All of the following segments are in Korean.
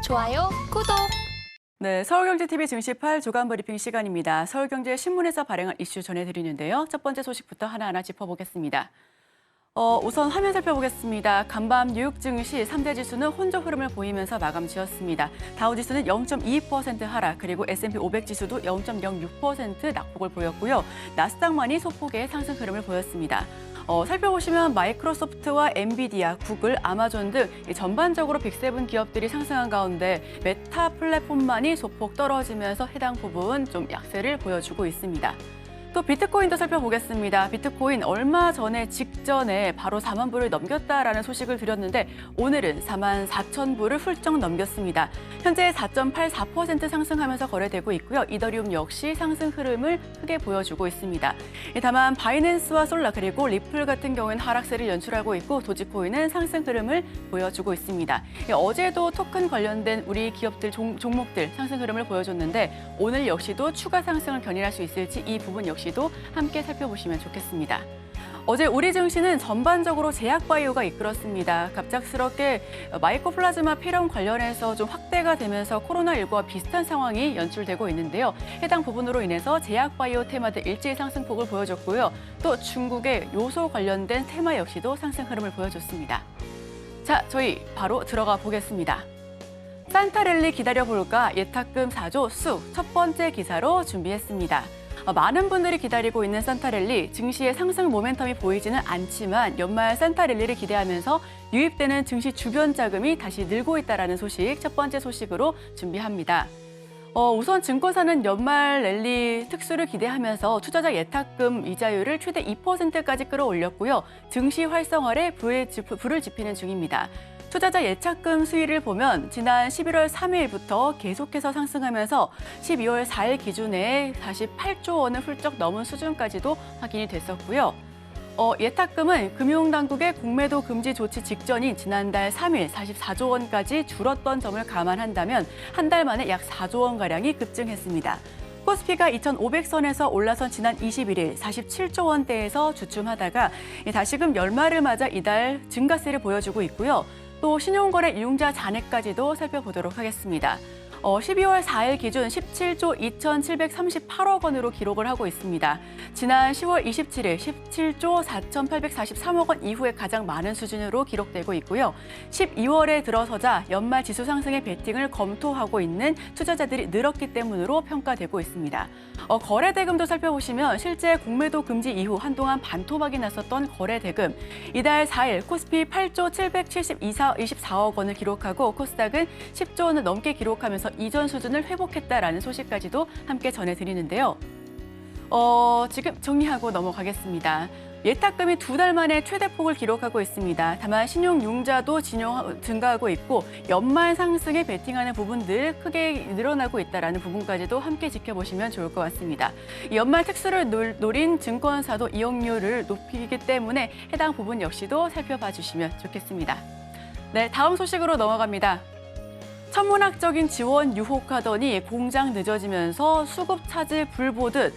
좋아요, 구독! 네, 서울경제TV 증시8 주간 브리핑 시간입니다. 서울경제 신문에서 발행한 이슈 전해드리는데요. 첫 번째 소식부터 하나하나 짚어보겠습니다. 우선 화면 살펴보겠습니다. 간밤 뉴욕 증시 3대 지수는 혼조 흐름을 보이면서 마감 지었습니다. 다우지수는 0.22% 하락, 그리고 S&P 500 지수도 0.06% 낙폭을 보였고요. 나스닥만이 소폭의 상승 흐름을 보였습니다. 살펴보시면 마이크로소프트와 엔비디아, 구글, 아마존 등 전반적으로 빅7 기업들이 상승한 가운데 메타 플랫폼만이 소폭 떨어지면서 해당 부분 좀 약세를 보여주고 있습니다. 또 비트코인도 살펴보겠습니다. 비트코인 얼마 전에 직전에 바로 4만 불을 넘겼다라는 소식을 드렸는데 오늘은 4만 4천 불을 훌쩍 넘겼습니다. 현재 4.84% 상승하면서 거래되고 있고요. 이더리움 역시 상승 흐름을 크게 보여주고 있습니다. 다만 바이낸스와 솔라 그리고 리플 같은 경우에는 하락세를 연출하고 있고 도지코인은 상승 흐름을 보여주고 있습니다. 어제도 토큰 관련된 우리 기업들 종목들 상승 흐름을 보여줬는데 오늘 역시도 추가 상승을 견인할 수 있을지 이 부분 역시도 함께 살펴보시면 좋겠습니다. 어제 우리 증시는 전반적으로 제약바이오가 이끌었습니다. 갑작스럽게 마이코플라즈마 폐렴 관련해서 좀 확대가 되면서 코로나19와 비슷한 상황이 연출되고 있는데요. 해당 부분으로 인해서 제약바이오 테마들 일제히 상승폭을 보여줬고요. 또 중국의 요소 관련된 테마 역시도 상승 흐름을 보여줬습니다. 자, 저희 바로 들어가 보겠습니다. 산타랠리 기다려볼까? 예탁금 4조 쑥 첫 번째 기사로 준비했습니다. 많은 분들이 기다리고 있는 산타랠리, 증시의 상승 모멘텀이 보이지는 않지만 연말 산타랠리를 기대하면서 유입되는 증시 주변 자금이 다시 늘고 있다는 소식, 첫 번째 소식으로 준비합니다. 우선 증권사는 연말 랠리 특수를 기대하면서 투자자 예탁금 이자율을 최대 2%까지 끌어올렸고요. 증시 활성화에 불을 지피는 중입니다. 투자자 예탁금 수위를 보면 지난 11월 3일부터 계속해서 상승하면서 12월 4일 기준에 48조 원을 훌쩍 넘은 수준까지도 확인이 됐었고요. 예탁금은 금융당국의 공매도 금지 조치 직전인 지난달 3일 44조 원까지 줄었던 점을 감안한다면 한 달 만에 약 4조 원가량이 급증했습니다. 코스피가 2,500선에서 올라선 지난 21일 47조 원대에서 주춤하다가 다시금 연말을 맞아 이달 증가세를 보여주고 있고요. 또 신용거래 이용자 잔액까지도 살펴보도록 하겠습니다. 12월 4일 기준 17조 2,738억 원으로 기록을 하고 있습니다. 지난 10월 27일 17조 4,843억 원 이후에 가장 많은 수준으로 기록되고 있고요. 12월에 들어서자 연말 지수 상승의 베팅을 검토하고 있는 투자자들이 늘었기 때문으로 평가되고 있습니다. 거래 대금도 살펴보시면 실제 공매도 금지 이후 한동안 반토막이 났었던 거래 대금. 이달 4일 코스피 8조 724억 원을 기록하고 코스닥은 10조 원을 넘게 기록하면서 이전 수준을 회복했다라는 소식까지도 함께 전해드리는데요. 지금 정리하고 넘어가겠습니다. 예탁금이 2달 만에 최대폭을 기록하고 있습니다. 다만 신용융자도 증가하고 있고 연말 상승에 베팅하는 부분들 크게 늘어나고 있다는 부분까지도 함께 지켜보시면 좋을 것 같습니다. 연말 특수를 노린 증권사도 이용률을 높이기 때문에 해당 부분 역시도 살펴봐 주시면 좋겠습니다. 네, 다음 소식으로 넘어갑니다. 천문학적인 지원 유혹하더니 공장 늦어지면서 수급 차질 불보듯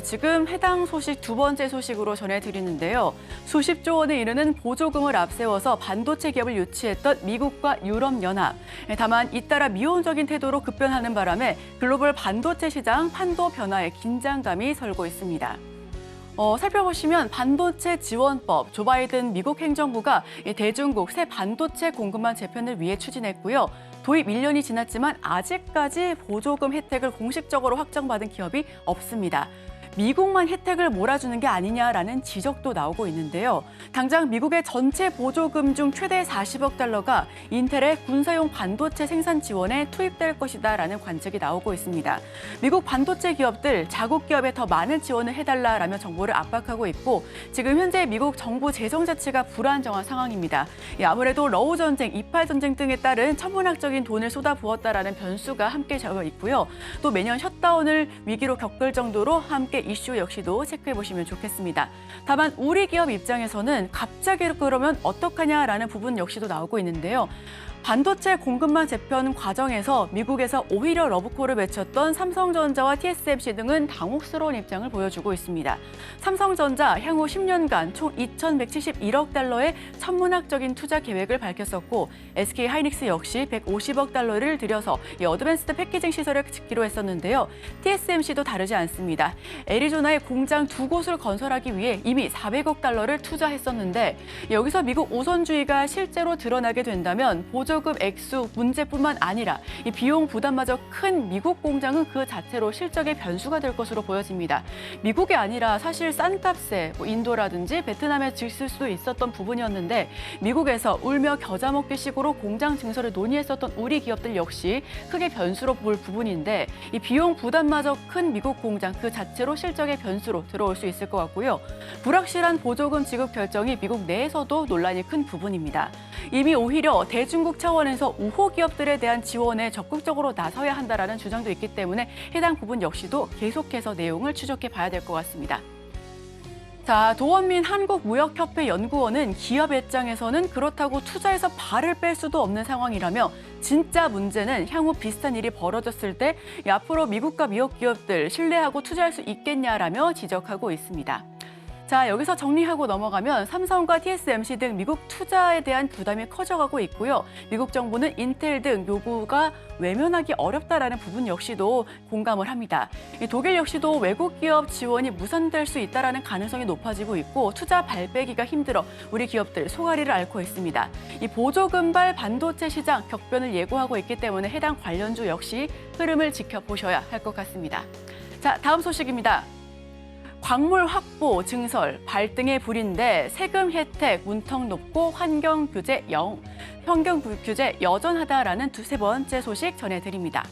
지금 해당 소식 두 번째 소식으로 전해드리는데요. 수십조 원에 이르는 보조금을 앞세워서 반도체 기업을 유치했던 미국과 유럽연합. 다만 잇따라 미온적인 태도로 급변하는 바람에 글로벌 반도체 시장 판도 변화에 긴장감이 설고 있습니다. 살펴보시면 반도체 지원법, 조 바이든 미국 행정부가 대중국 새 반도체 공급망 재편을 위해 추진했고요. 도입 1년이 지났지만 아직까지 보조금 혜택을 공식적으로 확정받은 기업이 없습니다. 미국만 혜택을 몰아주는 게 아니냐라는 지적도 나오고 있는데요. 당장 미국의 전체 보조금 중 최대 40억 달러가 인텔의 군사용 반도체 생산 지원에 투입될 것이다라는 관측이 나오고 있습니다. 미국 반도체 기업들 자국 기업에 더 많은 지원을 해달라라며 정부를 압박하고 있고 지금 현재 미국 정부 재정 자체가 불안정한 상황입니다. 아무래도 러우 전쟁, 이팔 전쟁 등에 따른 천문학적인 돈을 쏟아부었다라는 변수가 함께 적어 있고요. 또 매년 셧다운을 위기로 겪을 정도로 함께 이슈 역시도 체크해보시면 좋겠습니다. 다만 우리 기업 입장에서는 갑자기 그러면 어떡하냐라는 부분 역시도 나오고 있는데요. 반도체 공급망 재편 과정에서 미국에서 오히려 러브콜을 외쳤던 삼성전자와 TSMC 등은 당혹스러운 입장을 보여주고 있습니다. 삼성전자 향후 10년간 총 2,171억 달러의 천문학적인 투자 계획을 밝혔었고 SK하이닉스 역시 150억 달러를 들여서 이 어드밴스드 패키징 시설을 짓기로 했었는데요. TSMC도 다르지 않습니다. 애리조나에 공장 2곳을 건설하기 위해 이미 400억 달러를 투자했었는데 여기서 미국 우선주의가 실제로 드러나게 된다면 보조금 액수 문제뿐만 아니라 이 비용 부담마저 큰 미국 공장은 그 자체로 실적의 변수가 될 것으로 보여집니다. 미국이 아니라 사실 싼 값에 인도라든지 베트남에 짓을 수도 있었던 부분이었는데 미국에서 울며 겨자 먹기 식으로 공장 증설을 논의했었던 우리 기업들 역시 크게 변수로 볼 부분인데 이 비용 부담마저 큰 미국 공장 그 자체로 실적의 변수로 들어올 수 있을 것 같고요. 불확실한 보조금 지급 결정이 미국 내에서도 논란이 큰 부분입니다. 이미 오히려 대중국 차원에서 우호 기업들에 대한 지원에 적극적으로 나서야 한다라는 주장도 있기 때문에 해당 부분 역시도 계속해서 내용을 추적해 봐야 될 것 같습니다. 자, 도원민 한국무역협회 연구원은 기업 입장에서는 그렇다고 투자에서 발을 뺄 수도 없는 상황이라며 진짜 문제는 향후 비슷한 일이 벌어졌을 때 앞으로 미국과 미국 기업들 신뢰하고 투자할 수 있겠냐라며 지적하고 있습니다. 자, 여기서 정리하고 넘어가면 삼성과 TSMC 등 미국 투자에 대한 부담이 커져가고 있고요. 미국 정부는 인텔 등 요구가 외면하기 어렵다라는 부분 역시도 공감을 합니다. 독일 역시도 외국 기업 지원이 무산될 수 있다라는 가능성이 높아지고 있고 투자 발빼기가 힘들어 우리 기업들 속앓이를 앓고 있습니다. 이 보조금발 반도체 시장 격변을 예고하고 있기 때문에 해당 관련주 역시 흐름을 지켜보셔야 할 것 같습니다. 자, 다음 소식입니다. 광물 확보, 증설, 발등의 불인데 세금 혜택 문턱 높고 환경 규제 여전하다라는 세 번째 소식 전해드립니다.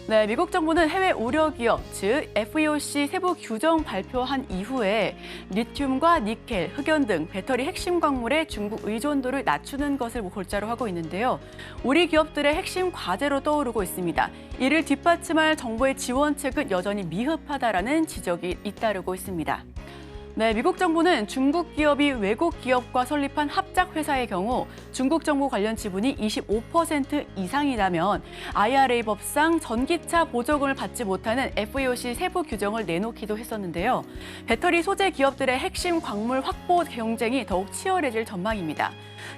네, 미국 정부는 해외 우려 기업, 즉 FEOC 세부 규정 발표한 이후에 리튬과 니켈, 흑연 등 배터리 핵심 광물의 중국 의존도를 낮추는 것을 골자로 하고 있는데요. 우리 기업들의 핵심 과제로 떠오르고 있습니다. 이를 뒷받침할 정부의 지원책은 여전히 미흡하다라는 지적이 잇따르고 있습니다. 네, 미국 정부는 중국 기업이 외국 기업과 설립한 합작 회사의 경우 중국 정부 관련 지분이 25% 이상이라면 IRA 법상 전기차 보조금을 받지 못하는 FEOC 세부 규정을 내놓기도 했었는데요. 배터리 소재 기업들의 핵심 광물 확보 경쟁이 더욱 치열해질 전망입니다.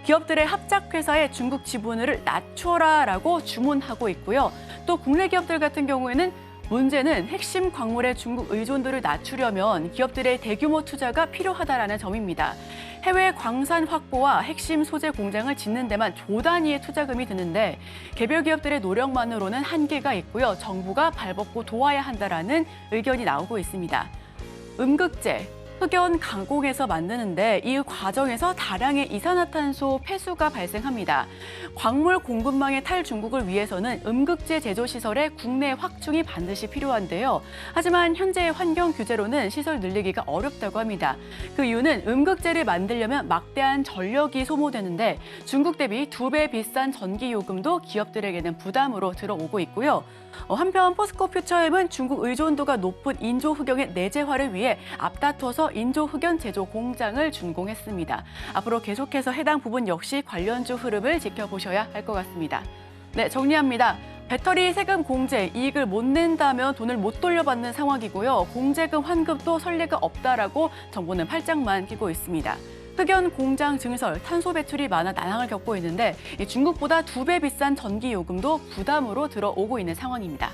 기업들의 합작 회사의 중국 지분을 낮춰라라고 주문하고 있고요. 또 국내 기업들 같은 경우에는 문제는 핵심 광물의 중국 의존도를 낮추려면 기업들의 대규모 투자가 필요하다라는 점입니다. 해외 광산 확보와 핵심 소재 공장을 짓는 데만 조 단위의 투자금이 드는데 개별 기업들의 노력만으로는 한계가 있고요. 정부가 발벗고 도와야 한다라는 의견이 나오고 있습니다. 음극재, 흑연 가공해서 만드는데 이 과정에서 다량의 이산화탄소 폐수가 발생합니다. 광물 공급망의 탈중국을 위해서는 음극재 제조 시설의 국내 확충이 반드시 필요한데요. 하지만 현재의 환경 규제로는 시설 늘리기가 어렵다고 합니다. 그 이유는 음극재를 만들려면 막대한 전력이 소모되는데 중국 대비 2배 비싼 전기 요금도 기업들에게는 부담으로 들어오고 있고요. 한편 포스코 퓨처엠은 중국 의존도가 높은 인조 흑연의 내재화를 위해 앞다퉈서 인조 흑연 제조 공장을 준공했습니다. 앞으로 계속해서 해당 부분 역시 관련주 흐름을 지켜보셔야 할 것 같습니다. 네, 정리합니다. 배터리 세금 공제, 이익을 못 낸다면 돈을 못 돌려받는 상황이고요. 공제금 환급도 선례가 없다라고 정부는 팔짱만 끼고 있습니다. 흑연 공장 증설, 탄소 배출이 많아 난항을 겪고 있는데 중국보다 2배 비싼 전기 요금도 부담으로 들어오고 있는 상황입니다.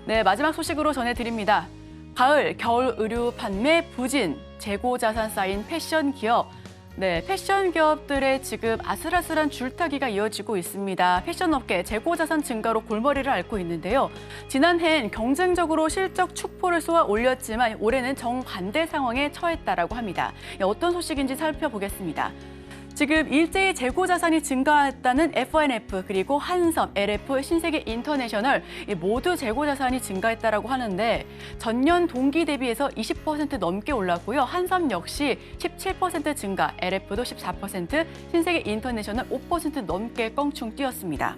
네, 마지막 소식으로 전해드립니다. 가을, 겨울 의류 판매 부진, 재고 자산 쌓인 패션 기업. 네, 패션 기업들의 지금 아슬아슬한 줄타기가 이어지고 있습니다. 패션 업계 재고 자산 증가로 골머리를 앓고 있는데요. 지난해엔 경쟁적으로 실적 축포를 쏘아 올렸지만 올해는 정반대 상황에 처했다라고 합니다. 어떤 소식인지 살펴보겠습니다. 지금 일제히 재고 자산이 증가했다는 F&F 그리고 한섬, LF, 신세계 인터내셔널 모두 재고 자산이 증가했다라고 하는데 전년 동기 대비해서 20% 넘게 올랐고요. 한섬 역시 17% 증가, LF도 14%, 신세계 인터내셔널 5% 넘게 껑충 뛰었습니다.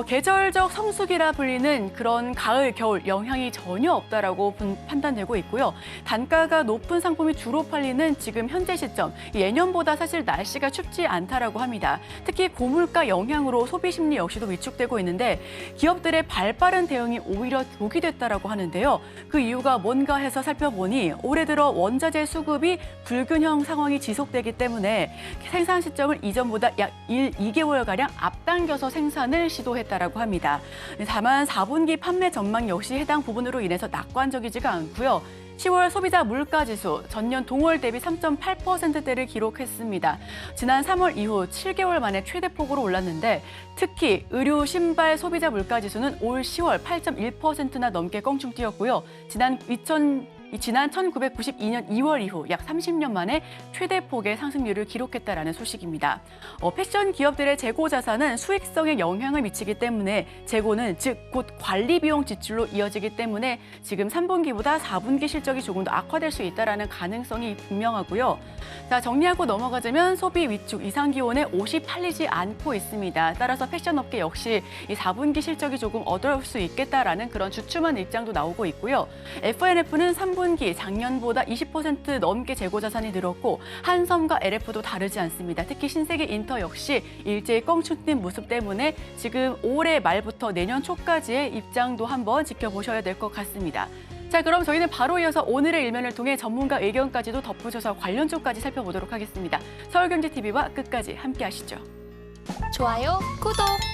계절적 성수기라 불리는 그런 가을, 겨울 영향이 전혀 없다라고 판단되고 있고요. 단가가 높은 상품이 주로 팔리는 지금 현재 시점, 예년보다 사실 날씨가 춥지 않다라고 합니다. 특히 고물가 영향으로 소비 심리 역시도 위축되고 있는데 기업들의 발빠른 대응이 오히려 독이 됐다라고 하는데요. 그 이유가 뭔가 해서 살펴보니 올해 들어 원자재 수급이 불균형 상황이 지속되기 때문에 생산 시점을 이전보다 약 2개월가량 앞당겨서 생산을 시도했다라고 합니다. 다만 4분기 판매 전망 역시 해당 부분으로 인해서 낙관적이지가 않고요. 10월 소비자 물가지수 전년 동월 대비 3.8%대를 기록했습니다. 지난 3월 이후 7개월 만에 최대폭으로 올랐는데 특히 의류, 신발 소비자 물가지수는 올 10월 8.1%나 넘게 껑충 뛰었고요. 지난 1992년 2월 이후 약 30년 만에 최대폭의 상승률을 기록했다라는 소식입니다. 패션 기업들의 재고 자산은 수익성에 영향을 미치기 때문에 재고는 즉 곧 관리 비용 지출로 이어지기 때문에 지금 3분기보다 4분기 실적이 조금 더 악화될 수 있다라는 가능성이 분명하고요. 자, 정리하고 넘어가자면 소비 위축 이상 기온에 옷이 팔리지 않고 있습니다. 따라서 패션업계 역시 이 4분기 실적이 조금 어려울 수 있겠다라는 그런 주춤한 입장도 나오고 있고요. F&F는 3분기 작년보다 20% 넘게 재고 자산이 늘었고 한섬과 LF도 다르지 않습니다. 특히 신세계 인터 역시 일제히 껑충 뛴 모습 때문에 지금 올해 말부터 내년 초까지의 입장도 한번 지켜보셔야 될 것 같습니다. 자, 그럼 저희는 바로 이어서 오늘의 일면을 통해 전문가 의견까지도 덧붙여서 관련 쪽까지 살펴보도록 하겠습니다. 서울경제TV와 끝까지 함께 하시죠. 좋아요, 구독!